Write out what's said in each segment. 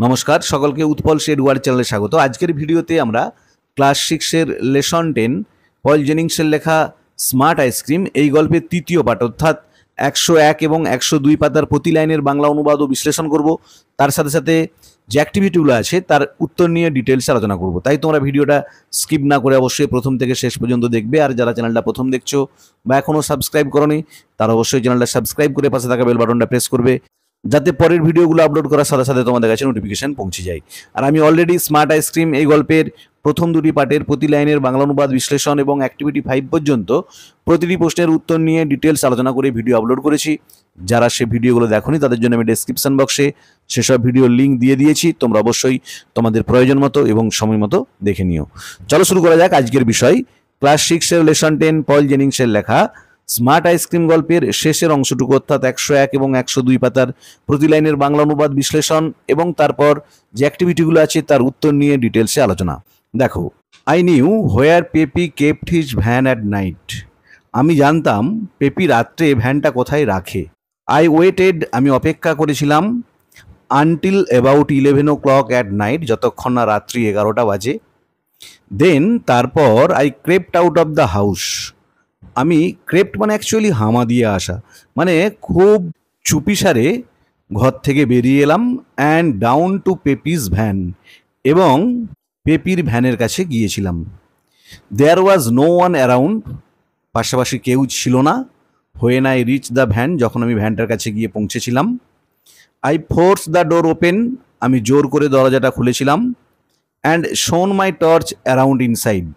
নমস্কার সকলকে Utpal shade word চ্যানেলে স্বাগত। আজকের ভিডিওতে আমরা ক্লাস 6-এর লেসন 10 পল জেনিংসের লেখা স্মার্ট আইসক্রিম এই গল্পের তৃতীয় পাঠ অর্থাৎ 101 এবং 102 পাতার প্রতি লাইনের বাংলা অনুবাদ ও বিশ্লেষণ করব। তার সাথে সাথে যে অ্যাক্টিভিটিগুলো আছে তার উত্তর নিয়ে ডিটেলসে আলোচনা করব। তাই তোমরা ভিডিওটা স্কিপ না করে অবশ্যই প্রথম থেকে শেষ পর্যন্ত দেখবে। আর যারা চ্যানেলটা প্রথম দেখছো বা এখনও সাবস্ক্রাইব করোনি তারা অবশ্যই চ্যানেলটা সাবস্ক্রাইব করে পাশে থাকা বেল বাটনটা প্রেস করবে, যাতে পরের ভিডিওগুলো আপলোড করার সাথে সাথে তোমাদের কাছে নোটিফিকেশন পৌঁছে যায়। আর আমি অলরেডি স্মার্ট আইসক্রিম এই গল্পের প্রথম দুটি পার্টের প্রতি লাইনের বাংলা অনুবাদ বিশ্লেষণ এবং অ্যাক্টিভিটি 5 পর্যন্ত প্রতিটি প্রশ্নের উত্তর নিয়ে ডিটেলস আলোচনা করে ভিডিও আপলোড করেছি। যারা সে ভিডিওগুলো দেখোনি তাদের জন্য আমি ডেসক্রিপশন বক্সে সেসব ভিডিওর লিঙ্ক দিয়ে দিয়েছি, তোমরা অবশ্যই তোমাদের প্রয়োজন মতো এবং সময় মতো দেখে নিও। চলো শুরু করা যাক আজকের বিষয়। ক্লাস 6-এর লেসন 10 পল জেনিংসের লেখা স্মার্ট আইসক্রিম গল্পের শেষের অংশটুকু অর্থাৎ 101 এবং 102 পাতার প্রতি লাইনের বাংলা অনুবাদ বিশ্লেষণ এবং তারপর যে অ্যাক্টিভিটিগুলো আছে তার উত্তর নিয়ে ডিটেলসে আলোচনা। দেখো, I knew where peppy kept his van at night. আমি জানতাম পেপি রাত্রে ভ্যানটা কোথায় রাখে। আই ওয়েটেড, আমি অপেক্ষা করেছিলাম, until about 11 o'clock at night, যতক্ষণ না রাত্রি 11টা বাজে। দেন তারপর I crept out of the house. আমি ক্রেপ্ট মানে অ্যাকচুয়ালি হামা দিয়ে আসা, মানে খুব চুপিসারে ঘর থেকে বেরিয়ে এলাম। অ্যান্ড ডাউন টু পেপিস ভ্যান, এবং পেপির ভ্যানের কাছে গিয়েছিলাম। দেয়ার ওয়াজ নো ওয়ান অ্যারাউন্ড, পাশাপাশি কেউ ছিল না। When I reach the van, যখন আমি ভ্যানটার কাছে গিয়ে পৌঁছেছিলাম। I force the door open, আমি জোর করে দরজাটা খুলেছিলাম। অ্যান্ড শোন মাই টর্চ অ্যারাউন্ড ইনসাইড,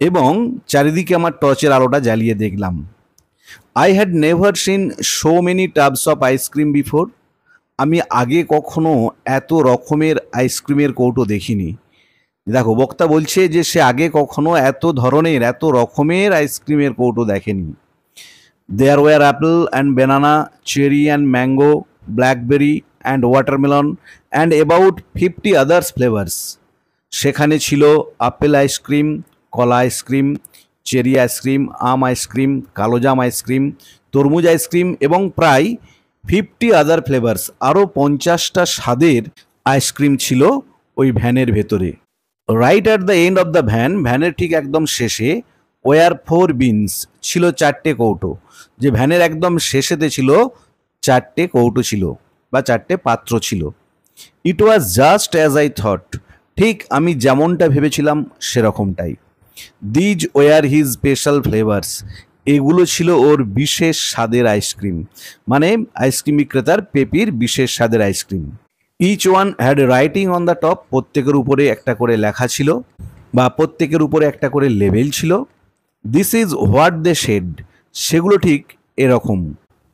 এবং চারিদিকে আমার টর্চের আলোটা জ্বালিয়ে দেখলাম। I had never seen so many tubs of ice cream before. আমি আগে কখনো এত রকমের আইসক্রিমের কৌটো দেখিনি। দেখো, বক্তা বলছে যে সে আগে কখনো এত ধরনের এত রকমের আইসক্রিমের কৌটো দেখেনি। There were apple and banana, cherry and mango, blackberry and watermelon and about 50 others flavours. সেখানে ছিল আপেল আইসক্রিম, কলা আইসক্রিম, চেরি আইসক্রিম, আম আইসক্রিম, কালোজাম আইসক্রিম, তরমুজ আইসক্রিম এবং প্রায় 50 আদার ফ্লেভার্স, আরও 50টা স্বাদের আইসক্রিম ছিল ওই ভ্যানের ভেতরে। Right at the end of the van, ভ্যানের ঠিক একদম শেষে, ওয়ার 4 বিনস, ছিল 4টে কৌটো। যে ভ্যানের একদম শেষেতে ছিল 4টে কৌটো ছিল বা 4টে পাত্র ছিল। It was just as I thought, ঠিক আমি যেমনটা ভেবেছিলাম সেরকমটাই। These were his special flavours, এগুলো ছিল ওর বিশেষ স্বাদের আইসক্রিম, মানে আইসক্রিম বিক্রেতার পেপির বিশেষ স্বাদের ice cream. Each one had writing on the top, প্রত্যেকের উপরে একটা করে লেখা ছিল বা প্রত্যেকের উপরে একটা করে লেবেল ছিল। This is what they said, সেগুলো ঠিক এরকম।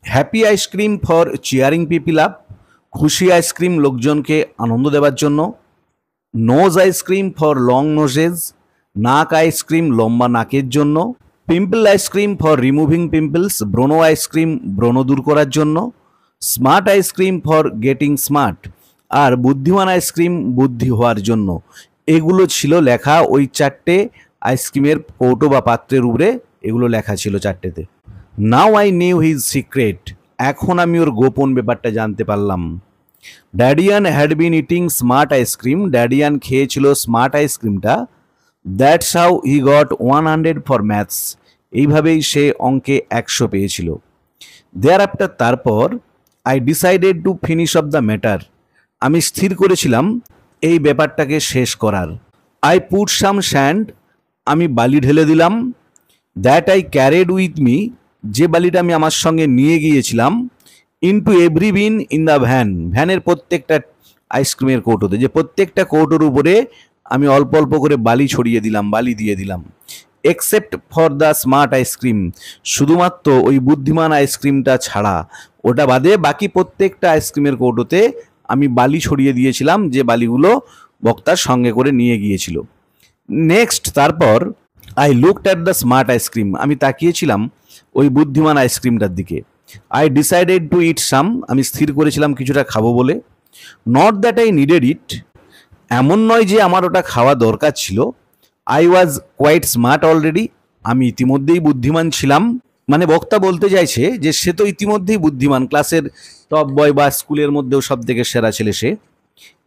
Happy ice cream for cheering people up, খুশি আইসক্রিম লোকজনকে আনন্দ দেওয়ার জন্য। Nose ice cream for long noses, নাক আইসক্রিম লম্বা নাকের জন্য। Pimple ice cream for removing pimples, ব্রণ আইসক্রিম ব্রণ দূর করার জন্য। Smart ice cream for getting smart, আর বুদ্ধিমান আইসক্রিম বুদ্ধি হওয়ার জন্য। এগুলো ছিল লেখা ওই 4টে আইসক্রিমের কৌটো বা পাত্রের উপরে, এগুলো লেখা ছিল 4টেতে। Now I knew his secret, এখন আমি ওর গোপন ব্যাপারটা জানতে পারলাম। Dadian had been eating smart ice cream, Dadian খেয়েছিল স্মার্ট আইসক্রিমটা। That's how he got 100 for maths, এইভাবেই সে অঙ্কে 100 পেয়েছিল। দেয়ার আফটার, তারপর, I decided to finish off the matter, আমি স্থির করেছিলাম এই ব্যাপারটাকে শেষ করার। আই পুট সাম স্যান্ড, আমি বালি ঢেলে দিলাম। That I carried with me, যে বালিটা আমি আমার সঙ্গে নিয়ে গিয়েছিলাম। Into every been in the van, ভ্যানের প্রত্যেকটা আইসক্রিমের কৌটোতে, যে প্রত্যেকটা কৌটোর উপরে আমি অল্প অল্প করে বালি ছড়িয়ে দিলাম, বালি দিয়ে দিলাম। Except for the smart ice cream, শুধুমাত্র ওই বুদ্ধিমান আইসক্রিমটা ছাড়া, ওটা বাদে বাকি প্রত্যেকটা আইসক্রিমের কৌটোতে আমি বালি ছড়িয়ে দিয়েছিলাম, যে বালিগুলো বক্তার সঙ্গে করে নিয়ে গিয়েছিল। নেক্সট, তারপর, I looked at the smart ice cream, আমি তাকিয়েছিলাম ওই বুদ্ধিমান আইসক্রিমটার দিকে। I decided to eat some, আমি স্থির করেছিলাম কিছুটা খাবো বলে। Not that I needed it, এমন নয় যে আমার ওটা খাওয়া দরকার ছিল। I was quite smart already, আমি ইতিমধ্যেই বুদ্ধিমান ছিলাম। মানে বক্তা বলতে চাইছে যে সে তো ইতিমধ্যেই বুদ্ধিমান, ক্লাসের টপ বয় বা স্কুলের মধ্যেও সব থেকে সেরা ছেলে সে।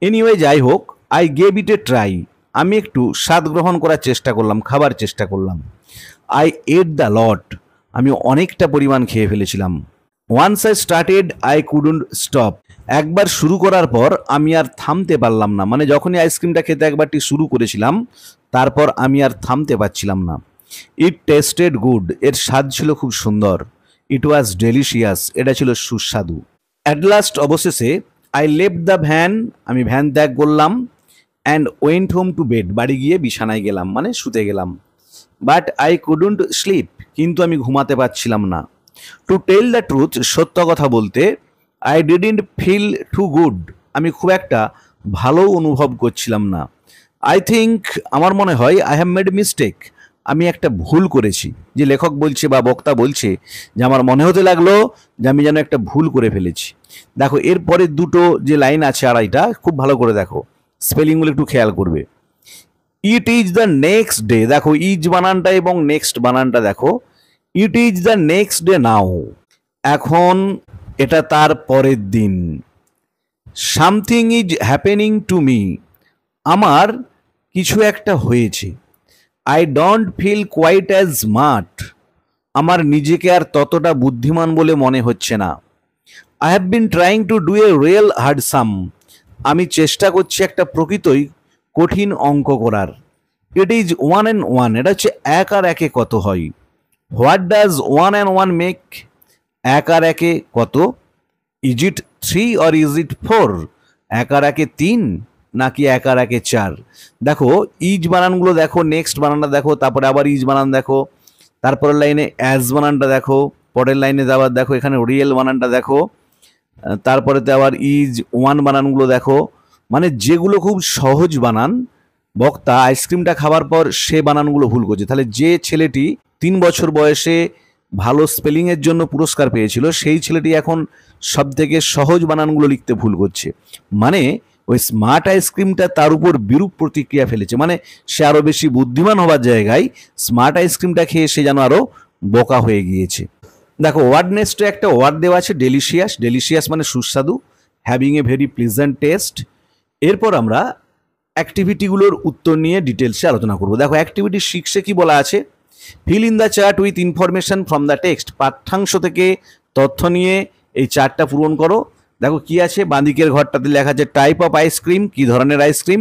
এনিওয়ে যাই হোক, I gave it A try, আমি একটু স্বাদ গ্রহণ করার চেষ্টা করলাম, খাবার চেষ্টা করলাম। আই এট দ্য লট, আমি অনেকটা পরিমাণ খেয়ে ফেলেছিলাম। Once I started I couldn't stop, একবার শুরু করার পর আমি আর থামতে পারলাম না, মানে যখনই আইসক্রিমটা খেতে একবারটি শুরু করেছিলাম তারপর আমি আর থামতে পারছিলাম না। ইট টেস্টেড গুড, এর স্বাদ ছিল খুব সুন্দর। ইট ওয়াজ ডেলিশিয়াস, এটা ছিল সুস্বাদু। অ্যাট লাস্ট, অবশেষে, আই লেফট দ্য ভ্যান, আমি ভ্যান ত্যাগ করলাম। And went home to bed, বাড়ি গিয়ে বিছানায় গেলাম, মানে শুতে গেলাম। বাট আই কুডন্ট স্লিপ, কিন্তু আমি ঘুমাতে পারছিলাম না। টু টেল দ্য ট্রুথ, সত্য কথা বলতে, I didn't feel too good, আমি খুব একটা ভালো অনুভব করছিলাম না। আই থিঙ্ক, আমার মনে হয়, আই হ্যাভ মেড মিস্টেক, আমি একটা ভুল করেছি। যে লেখক বলছে বা বক্তা বলছে যে আমার মনে হতে লাগলো যে আমি যেন একটা ভুল করে ফেলেছি। দেখো এরপরে দুটো যে লাইন আছে আড়াইটা, খুব ভালো করে দেখো, স্পেলিংগুলো একটু খেয়াল করবে। It is the next day, দেখো ইজ বানানটা এবং নেক্সট বানানটা দেখো। It is the next day now, এখন এটা তার পরের দিন। Something is happening to me, আমার কিছু একটা হয়েছে। I don't feel quite as smart, আমার নিজেকে আর ততটা বুদ্ধিমান বলে মনে হচ্ছে না। I have been trying to do a real hard sum, আমি চেষ্টা করছি একটা প্রকৃতই কঠিন অঙ্ক করার। It is one and one, এটা হচ্ছে এক আর একে কত হয়। What does one and one make, এক আর একে কত। Is it three or is it four, এক আর একে তিন নাকি এক আর একে চার। দেখো ইজ বানানগুলো দেখো, নেক্সট বানানটা দেখো, তারপরে আবার ইজ বানান দেখো, তারপরের লাইনে অ্যাজ বানানটা দেখো, পরের লাইনে আবার দেখো এখানে রিয়েল বানানটা দেখো, তারপরেতে আবার ইজ ওয়ান বানানগুলো দেখো। মানে যেগুলো খুব সহজ বানান, বক্তা আইসক্রিমটা খাবার পর সে বানানগুলো ভুল করছে। তাহলে যে ছেলেটি 3 বছর বয়সে ভালো স্পেলিংয়ের জন্য পুরস্কার পেয়েছিল, সেই ছেলেটি এখন সব থেকে সহজ বানানগুলো লিখতে ভুল করছে। মানে ওই স্মার্ট আইসক্রিমটা তার উপর বিরূপ প্রতিক্রিয়া ফেলেছে, মানে সে আরও বেশি বুদ্ধিমান হওয়ার জায়গায় স্মার্ট আইসক্রিমটা খেয়ে সে যেন আরও বোকা হয়ে গিয়েছে। দেখো ওয়ার্ড নেক্সটে একটা ওয়ার্ড দেওয়া আছে ডেলিশিয়াস, ডেলিশিয়াস মানে সুস্বাদু, having a very pleasant test. এরপর আমরা অ্যাক্টিভিটিগুলোর উত্তর নিয়ে ডিটেলসে আলোচনা করব। দেখো অ্যাক্টিভিটি 6-এ কি বলা আছে, fill in the chart with information from the text, পাঠ্যাংশ থেকে তথ্য নিয়ে এই চার্টটা পূরণ করো। দেখো কি আছে, বাঁ দিকের ঘরটাতে লেখা আছে টাইপ অফ আইসক্রিম, কি ধরনের আইসক্রিম,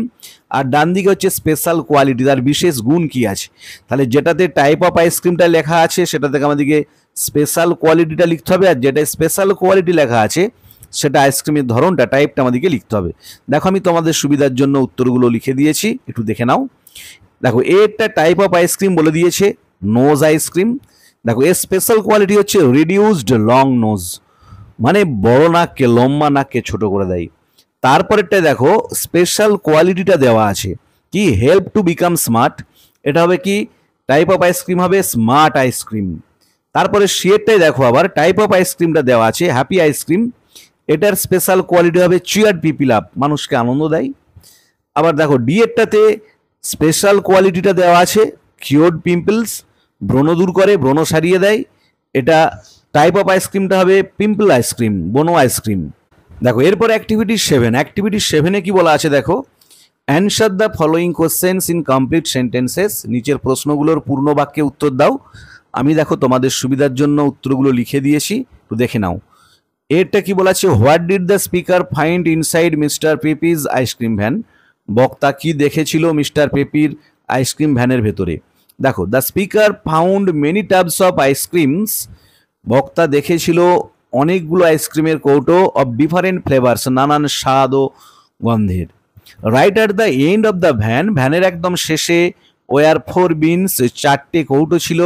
আর ডান দিকে হচ্ছে স্পেশাল কোয়ালিটি, তার বিশেষ গুণ কি আছে। তাহলে যেটাতে টাইপ অফ আইসক্রিমটা লেখা আছে সেটা থেকে আমাদেরকে স্পেশাল কোয়ালিটিটা লিখতে হবে, আর যেটা স্পেশাল কোয়ালিটি লেখা আছে সেটা আইসক্রিমের ধরনটা, টাইপটা আমাদেরকে লিখতে হবে। দেখো আমি তোমাদের সুবিধার জন্য উত্তরগুলো লিখে দিয়েছি, একটু দেখে নাও। দেখো একটা টাইপ অফ আইসক্রিম বলে দিয়েছে নোজ আইসক্রিম। দেখো এর স্পেশাল কোয়ালিটি হচ্ছে রিডিউসড লং নোজ, মানে বড় নাককে, লম্বা নাককে ছোট করে দেয়। তারপরেরটা দেখো স্পেশাল কোয়ালিটিটা দেওয়া আছে কি, হেল্প টু বিকাম স্মার্ট, এটা হবে কি টাইপ অফ আইসক্রিম হবে স্মার্ট আইসক্রিম। তারপরে শেডটাই দেখো আবার টাইপ অফ আইসক্রিমটা দেওয়া আছে হ্যাপি আইসক্রিম, এটার স্পেশাল কোয়ালিটি হবে চিয়ার্ড পিপল আপ, মানুষকে আনন্দ দেয়। আবার দেখো ডি এরটাতে স্পেশাল কোয়ালিটিটা দেওয়া আছে কিওর্ড পিম্পলস, ব্রণ দূর করে, ব্রণ সারিয়ে দেয়। এটা টাইপ অফ আইসক্রিমটা হবে পিম্পল আইসক্রিম, বনো আইসক্রিম। দেখো এরপর অ্যাক্টিভিটি 7, অ্যাক্টিভিটি 7-এ কি বলা আছে দেখো, answer the following questions in complete sentences, নিচের প্রশ্নগুলোর পূর্ণ বাক্যে উত্তর দাও। আমি দেখো তোমাদের সুবিধার জন্য উত্তরগুলো লিখে দিয়েছি, একটু দেখে নাও। এরটা কি বলা আছে, what did the speaker find inside mister Peppy's ice cream van, বক্তা কি দেখেছিল মিস্টার পেপির আইসক্রিম ভ্যানের ভেতরে। দেখো the speaker found many tubs of ice creams, বক্তা দেখেছিল অনেকগুলো আইসক্রিমের কৌটো অফ ডিফারেন্ট ফ্লেভার্স, নানান স্বাদ ও গন্ধের। Right at the end of the van, ভ্যানের একদম শেষে ওয়ার 4 বিনস, 4টে কৌটো ছিল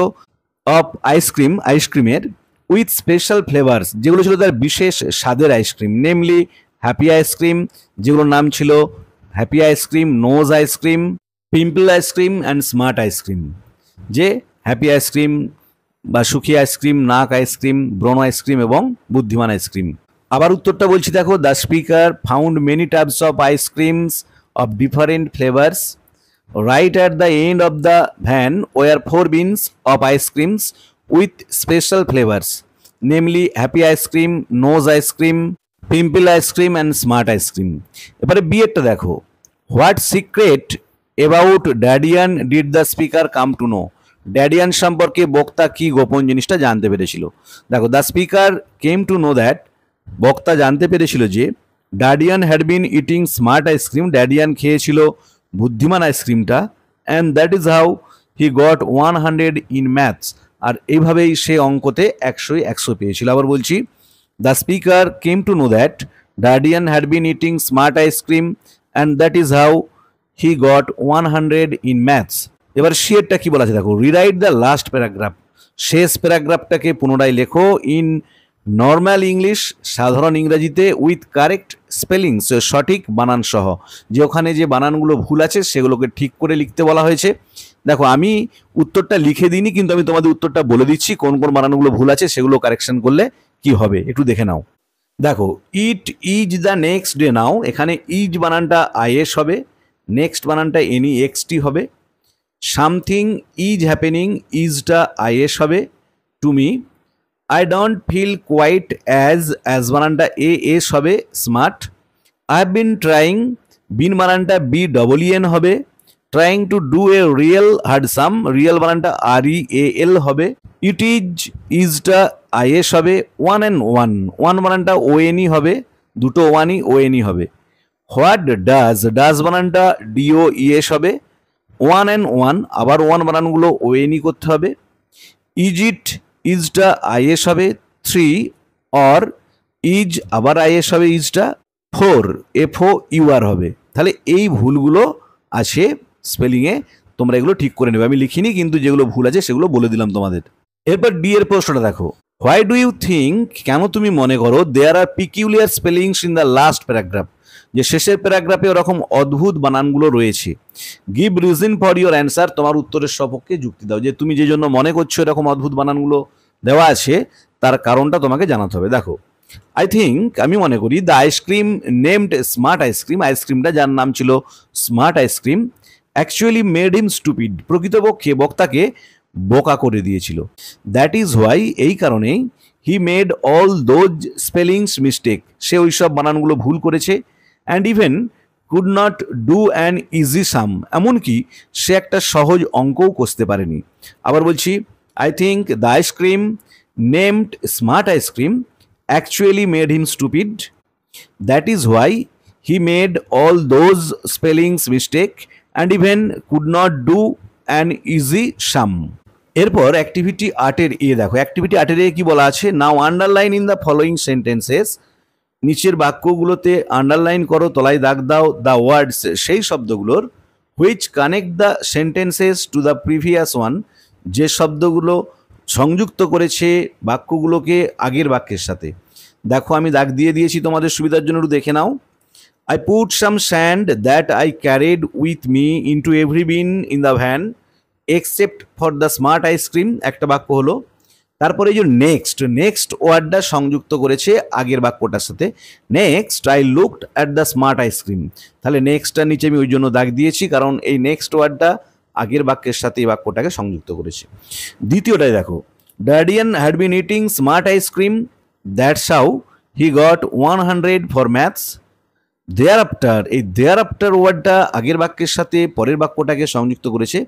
অফ আইসক্রিম, আইসক্রিমের, উইথ স্পেশাল ফ্লেভার্স, যেগুলো ছিল তার বিশেষ স্বাদের আইসক্রিম, নেমলি হ্যাপি আইসক্রিম, যেগুলোর নাম ছিল happy ice cream, nose ice cream, pimple ice cream and smart ice cream. যে হ্যাপি আইসক্রিম বা সুখী আইসক্রিম, নাক আইসক্রিম, ব্রণ আইসক্রিম এবং বুদ্ধিমান আইসক্রিম। আবার উত্তরটা বলছি দেখো, the speaker found many types of ice creams of different flavours, right at the end of the van were 4 bins of ice creams with special flavours, namely happy ice cream, nose ice cream, pimple ice cream and smart ice cream. এবারে B এরটা দেখো, what secret about Dadian did the speaker come to know? Dadian সম্পর্কে বক্তা কি গোপন জিনিসটা জানতে পেরেছিল? দেখো, the speaker came to know that, বক্তা জানতে পেরেছিল যে Dadian had been eating smart ice cream, Dadian খেয়েছিল বুদ্ধিমান আইসক্রিমটা, and that is how he got 100 in maths, আর এইভাবেই সে অঙ্কতে 100 পেয়েছিল। আবার বলছি, the speaker came to know that Dadian had been eating smart ice cream and that is how he got 100 in maths. এবার শেয়ারটা কি বলা আছে দেখো, রিরাইট দ্য লাস্ট প্যারাগ্রাফ, শেষ প্যারাগ্রাফটাকে পুনরায় লেখো ইন নর্মাল ইংলিশ, সাধারণ ইংরেজিতে, উইথ কারেক্ট স্পেলিংস, সঠিক বানান সহ। যে ওখানে যে বানানগুলো ভুল আছে সেগুলোকে ঠিক করে লিখতে বলা হয়েছে। দেখো, আমি উত্তরটা লিখে দিইনি, কিন্তু আমি তোমাদের উত্তরটা বলে দিচ্ছি কোন কোন বানানগুলো ভুল আছে, সেগুলো কারেকশন করলে কি হবে একটু দেখে নাও। দেখো, it is the next day now, এখানে ইজ বানানটা আইএস হবে, নেক্সট বানানটা NEXT হবে। সামথিং ইজ হ্যাপেনিং, ইজটা আইএস হবে, to me. I don't feel quite as বানানটা AS হবে, smart. I have been trying, been বানানটা BEEN হবে। Trying to do a real hard sum, real বানানটা REAL হবে। ইট ইজটা আইএস হবে। ওয়ান অ্যান্ড ওয়ান বানানটা ONE হবে, দুটো ওয়ানই ONE হবে। হোয়াট ডাজ বানানটা DOES হবে। ওয়ান অ্যান্ড আবার ওয়ান বানানগুলো ONE করতে হবে। ইজটা আইএস হবে। 3 অর ইজ আবার আইএস হবে, ইজটা। 4 FOUR হবে। তাহলে এই ভুলগুলো আছে স্পেলিংয়ে, তোমরা এগুলো ঠিক করে নেবে। আমি লিখিনি, কিন্তু যেগুলো ভুল আছে সেগুলো বলে দিলাম তোমাদের। এরপর ডি এর প্রশ্নটা দেখো, হোয়াই ডু ইউ থিঙ্ক, কেন তুমি মনে করো, there are peculiar spellings in the last paragraph, যে শেষের প্যারাগ্রাফে ওরকম অদ্ভুত বানানগুলো রয়েছে। Give reason for your answer, তোমার উত্তরের সপক্ষে যুক্তি দাও, যে তুমি যে জন্য মনে করছো এরকম অদ্ভুত বানানগুলো দেওয়া আছে তার কারণটা তোমাকে জানাতে হবে। দেখো, আই থিঙ্ক, আমি মনে করি, the ice cream named smart ice cream, আইসক্রিমটা যার নাম ছিল smart ice cream, actually made him stupid, প্রকৃতপক্ষে বক্তাকে বোকা করে দিয়েছিল। দ্যাট ইজ হোয়াই, এই কারণেই, he made all those spellings mistake, সে ওইসব বানানগুলো ভুল করেছে। And even could not do an easy sum, এমনকি সে একটা সহজ অঙ্কও কষতে পারেনি। আবার বলছি, I think the ice cream named smart ice cream actually made him stupid, that is why he made all those spellings mistake and even could not do an easy sum. এরপর অ্যাক্টিভিটি 8-এর এ দেখো, অ্যাক্টিভিটি 8-এর এ কি বলা আছে, now underline in the following sentences, নিচের বাক্যগুলোতে underline করো, তলায় দাগ দাও, দ্য ওয়ার্ডস, সেই শব্দগুলোর, which connect the sentences to the previous one, যে শব্দগুলো সংযুক্ত করেছে বাক্যগুলোকে আগের বাক্যের সাথে। দেখো, আমি দাগ দিয়ে দিয়েছি তোমাদের সুবিধার জন্য, একটু দেখে নাও। I put some sand that I carried with me into every bin in the van except for the smart ice cream, একটা বাক্য হলো। তারপরে এই যে নেক্সট ওয়ার্ডটা সংযুক্ত করেছে আগের বাক্যটার সাথে, next I looked at the smart ice cream, তাহলে নেক্সটটার নিচে আমি ওই জন্য দাগ দিয়েছি, কারণ এই নেক্সট ওয়ার্ডটা আগের বাক্যের সাথে এই বাক্যটাকে সংযুক্ত করেছে। দ্বিতীয়টাই দেখো, Dadian had been eating smart ice cream, that's how he got 100 for maths. Thereafter, এই দেয়ার আফটার ওয়ার্ডটা আগের বাক্যের সাথে পরের বাক্যটাকে সংযুক্ত করেছে।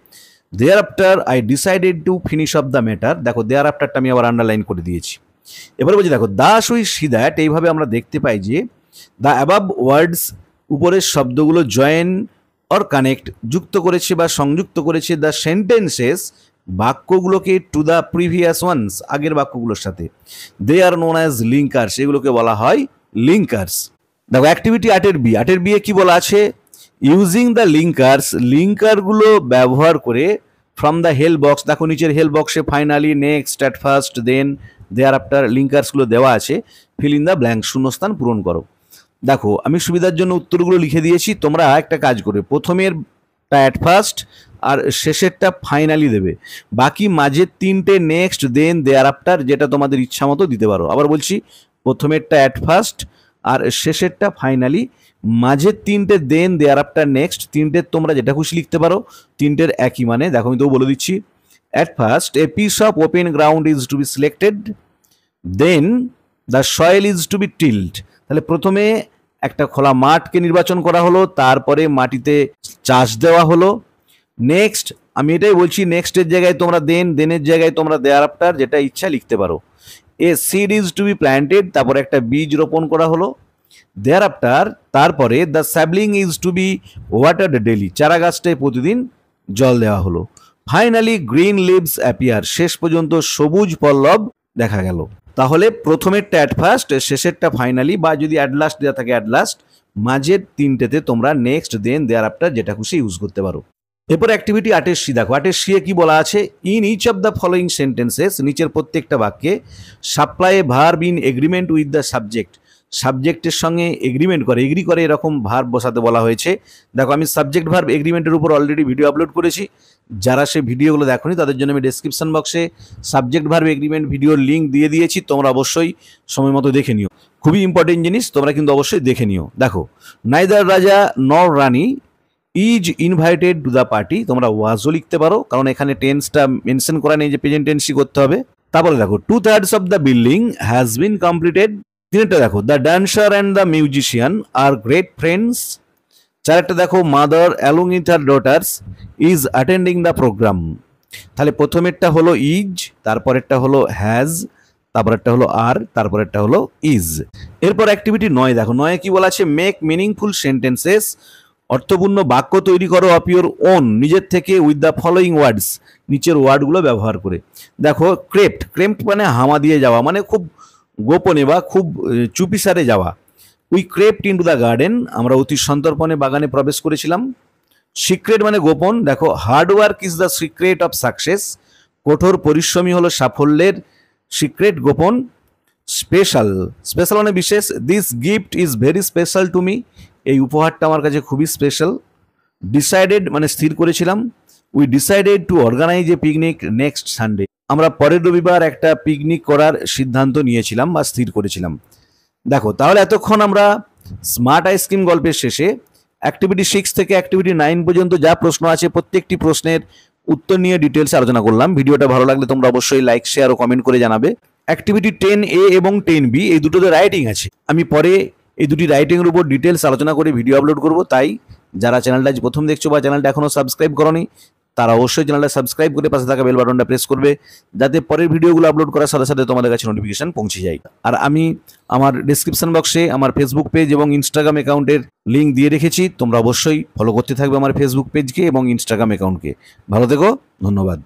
Thereafter I decided to finish off the matter, দেখো দেয়ার আফটারটা আমি আবার আন্ডারলাইন করে দিয়েছি। এবার বলছি, দেখো, দাস উই সি দ্যাট, এইভাবে আমরা দেখতে পাই যে দ্য অ্যাবাভ ওয়ার্ডস, উপরের শব্দগুলো জয়েন অর কানেক্ট, যুক্ত করেছে বা সংযুক্ত করেছে দ্য সেন্টেন্সেস, বাক্যগুলোকে, টু দ্য প্রিভিয়াস ওয়ান্স, আগের বাক্যগুলোর সাথে। They are known as linkers, এগুলোকে বলা হয় লিঙ্কার্স। দেখো, অ্যাক্টিভিটি 8-এর বি এ কি বলা আছে, ইউজিং দ্য লিঙ্কার্স, লিঙ্কারগুলো ব্যবহার করে, ফ্রম দ্য হেল্প বক্স, দেখো নিচের হেল্প বক্সে finally, next, at first, then, thereafter, লিঙ্কার্সগুলো দেওয়া আছে, ফিল ইন দ্য ব্ল্যাঙ্ক, শূন্যস্থান পূরণ করো। দেখো, আমি সুবিধার জন্য উত্তরগুলো লিখে দিয়েছি, তোমরা একটা কাজ করে প্রথমেরটা অ্যাট ফার্স্ট আর শেষেরটা ফাইনালি দেবে, বাকি মাঝের 3টে নেক্সট, দেন, দেয়ার আফটার, যেটা তোমাদের ইচ্ছা মতো দিতে পারো। আবার বলছি, প্রথমেরটা অ্যাট ফার্স্ট আর শেষেরটা ফাইনালি, মাঝের 3টে দেন, দেয়ার আফটার, নেক্সট, 3টের তোমরা যেটা খুশি লিখতে পারো, 3টের একই মানে। দেখো, আমি তো বলে দিচ্ছি, at first a piece of open ground is to be selected, then the soil is to be tilled, তাহলে প্রথমে একটা খোলা মাঠকে নির্বাচন করা হলো, তারপরে মাটিতে চাষ দেওয়া হলো। নেক্সট, আমি এটাই বলছি, নেক্সটের জায়গায় তোমরা দেনের জায়গায় তোমরা দেয়ার আফটার যেটা ইচ্ছা লিখতে পারো। A seed is to be planted, তারপরে একটা বীজ রোপণ করা হলো। দেয়ার আফটার তারপরে the sapling is to be watered daily, চারা গাছটায় প্রতিদিন জল দেওয়া হলো। ফাইনালি গ্রিন লিভস অ্যাপিয়ার, শেষ পর্যন্ত সবুজ পল্লব দেখা গেল। তাহলে প্রথমেরটা অ্যাট ফার্স্ট, শেষেরটা ফাইনালি, বা যদি অ্যাট লাস্ট দেওয়া থাকে অ্যাট লাস্ট, মাঝের তিনটেতে তোমরা নেক্সট, দেন, দেয়ার আফটার যেটা খুশি ইউজ করতে পারো। এরপর অ্যাক্টিভিটি 8 দেখো। 8 কি বলা আছে, in each of the following sentences, নিচের প্রত্যেকটা বাক্যে supply a verb in agreement with the subject, সাবজেক্টের সঙ্গে এগ্রিমেন্ট করে, এগ্রি করে এরকম ভার্ব বসাতে বলা হয়েছে। দেখো আমি সাবজেক্ট ভার্ব এগ্রিমেন্টের উপর অলরেডি ভিডিও আপলোড করেছি, যারা সে ভিডিওগুলো দেখোনি তাদের জন্য আমি ডেসক্রিপশন বক্সে সাবজেক্ট ভার্ব এগ্রিমেন্ট ভিডিওর লিঙ্ক দিয়ে দিয়েছি, তোমরা অবশ্যই সময় মতো দেখে নিও, খুবই ইম্পর্টেন্ট জিনিস, তোমরা কিন্তু অবশ্যই দেখে নিও। দেখো, neither Raja nor Rani is invited to the party, তোমরা ওয়াজও লিখতে পারো, কারণ এখানে টেন্সটা মেনশন করা নেই যে প্রেজেন্ট টেন্সই করতে হবে। তারপরে দেখো 2/3 of the building has been completed. তিনটা দেখো, the dancer and the musician are great friends. চারটা দেখো, mother along with her daughters is attending the programme. তাহলে প্রথমেরটা হলো ইজ, তারপরেরটা হলো হ্যাজ, তারপরেরটা হলো আর, তারপরেরটা হলো ইজ। এরপর অ্যাক্টিভিটি 9 দেখো। 9 কি বলা আছে, মেক মিনিংফুল সেন্টেন্সেস, অর্থপূর্ণ বাক্য তৈরি করো অফ ইউর ওন, নিজের থেকে, উইথ দ্য ফলোয়িং ওয়ার্ডস, নিচের ওয়ার্ডগুলো ব্যবহার করে। দেখো, ক্রেপ্ট, ক্রেপ্ট মানে হামা দিয়ে যাওয়া, মানে খুব গোপনে বা খুব চুপিসারে যাওয়া। We crept into the garden, আমরা অতি সন্তর্পণে বাগানে প্রবেশ করেছিলাম। সিক্রেট মানে গোপন। দেখো, hard work is the secret of success, কঠোর পরিশ্রমী হলো সাফল্যের সিক্রেট, গোপন। স্পেশাল, স্পেশাল মানে বিশেষ। This gift is very special to me, এই উপহারটা আমার কাছে খুবই স্পেশাল। ডিসাইডেড মানে স্থির করেছিলাম। We decided to organise a picnic next Sunday, আমরা পরের রবিবার একটা পিকনিক করার সিদ্ধান্ত নিয়েছিলাম বা স্থির করেছিলাম। দেখো, তাহলে এতক্ষণ আমরা স্মার্ট আইসক্রিম গল্পের শেষে অ্যাক্টিভিটি 6 থেকে অ্যাক্টিভিটি 9 পর্যন্ত যা প্রশ্ন আছে প্রত্যেকটি প্রশ্নের উত্তর নিয়ে ডিটেলস আলোচনা করলাম। ভিডিওটা ভালো লাগলে তোমরা অবশ্যই লাইক, শেয়ার ও কমেন্ট করে জানাবে। অ্যাক্টিভিটি 10A এবং 10B এই দুটোতে রাইটিং আছে, আমি পরে এই দুটি রাইটিংয়ের উপর ডিটেলস আলোচনা করে ভিডিও আপলোড করব। তাই যারা চ্যানেলটা আজ প্রথম দেখছো বা চ্যানেলটা এখনও সাবস্ক্রাইব করোনি, তারা অবশ্যই চ্যানেলটা সাবস্ক্রাইব করে পাশে থাকা বেল বাটনটা প্রেস করবে, যাতে পরের ভিডিওগুলো আপলোড করার সাথে সাথে তোমাদের কাছে নোটিফিকেশন পৌঁছে যায়। আর আমি আমার ডেসক্রিপশন বক্সে আমার ফেসবুক পেজ এবং ইনস্টাগ্রাম অ্যাকাউন্টের লিঙ্ক দিয়ে রেখেছি, তোমরা অবশ্যই ফলো করতে থাকবে আমার ফেসবুক পেজকে এবং ইনস্টাগ্রাম অ্যাকাউন্টকে। ভালো থেকো, ধন্যবাদ।